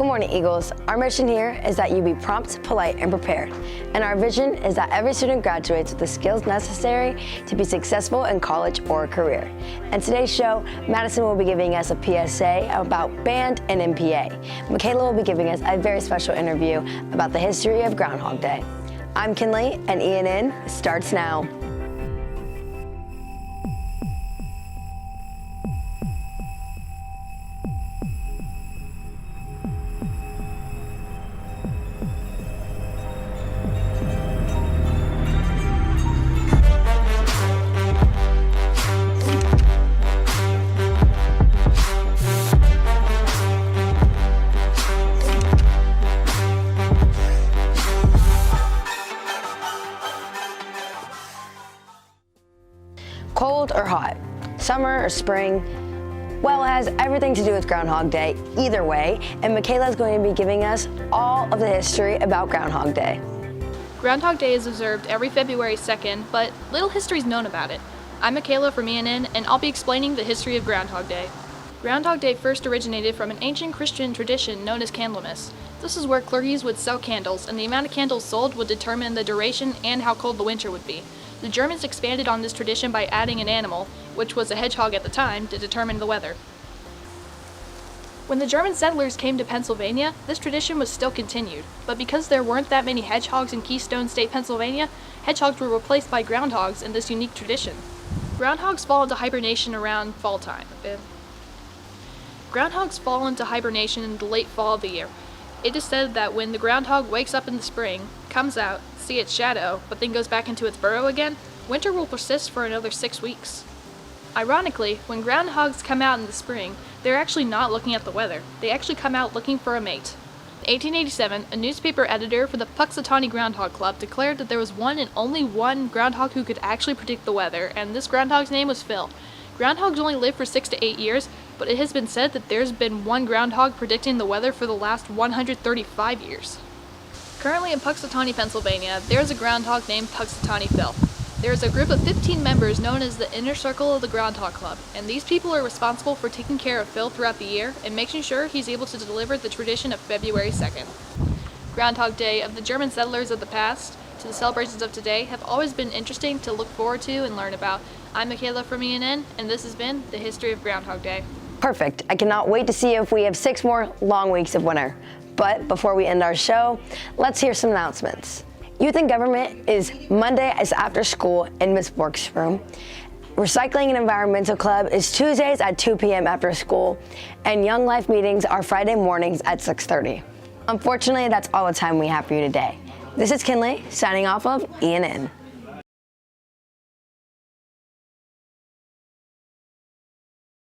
Good morning, Eagles. Our mission here is that you be prompt, polite, and prepared. And our vision is that every student graduates with the skills necessary to be successful in college or career. In today's show, Madison will be giving us a PSA about band and MPA. Michaela will be giving us a very special interview about the history of Groundhog Day. I'm Kinley, and ENN starts now. Cold or hot, summer or spring, well, it has everything to do with Groundhog Day either way, and Michaela is going to be giving us all of the history about Groundhog Day. Groundhog Day is observed every February 2nd, but little history is known about it. I'm Michaela from ENN, and I'll be explaining the history of Groundhog Day. Groundhog Day first originated from an ancient Christian tradition known as Candlemas. This is where clergies would sell candles, and the amount of candles sold would determine the duration and how cold the winter would be. The Germans expanded on this tradition by adding an animal, which was a hedgehog at the time, to determine the weather. When the German settlers came to Pennsylvania, this tradition was still continued, but because there weren't that many hedgehogs in Keystone State, Pennsylvania, hedgehogs were replaced by groundhogs in this unique tradition. Groundhogs fall into hibernation around fall time. Groundhogs fall into hibernation in the late fall of the year. It is said that when the groundhog wakes up in the spring, comes out, see its shadow, but then goes back into its burrow again, winter will persist for another 6 weeks. Ironically, when groundhogs come out in the spring, they're actually not looking at the weather. They actually come out looking for a mate. In 1887, a newspaper editor for the Punxsutawney Groundhog Club declared that there was one and only one groundhog who could actually predict the weather, and this groundhog's name was Phil. Groundhogs only live for 6 to 8 years, but it has been said that there's been one groundhog predicting the weather for the last 135 years. Currently in Punxsutawney, Pennsylvania, there is a groundhog named Punxsutawney Phil. There is a group of 15 members known as the Inner Circle of the Groundhog Club, and these people are responsible for taking care of Phil throughout the year and making sure he's able to deliver the tradition of February 2nd. Groundhog Day of the German settlers of the past to the celebrations of today have always been interesting to look forward to and learn about. I'm Michaela from ENN, and this has been the history of Groundhog Day. Perfect. I cannot wait to see if we have 6 more long weeks of winter. But before we end our show, let's hear some announcements. Youth and Government is Monday is after school in Ms. Bork's room. Recycling and Environmental Club is Tuesdays at 2 p.m. after school, and Young Life meetings are Friday mornings at 6:30. Unfortunately, that's all the time we have for you today. This is Kinley, signing off of ENN.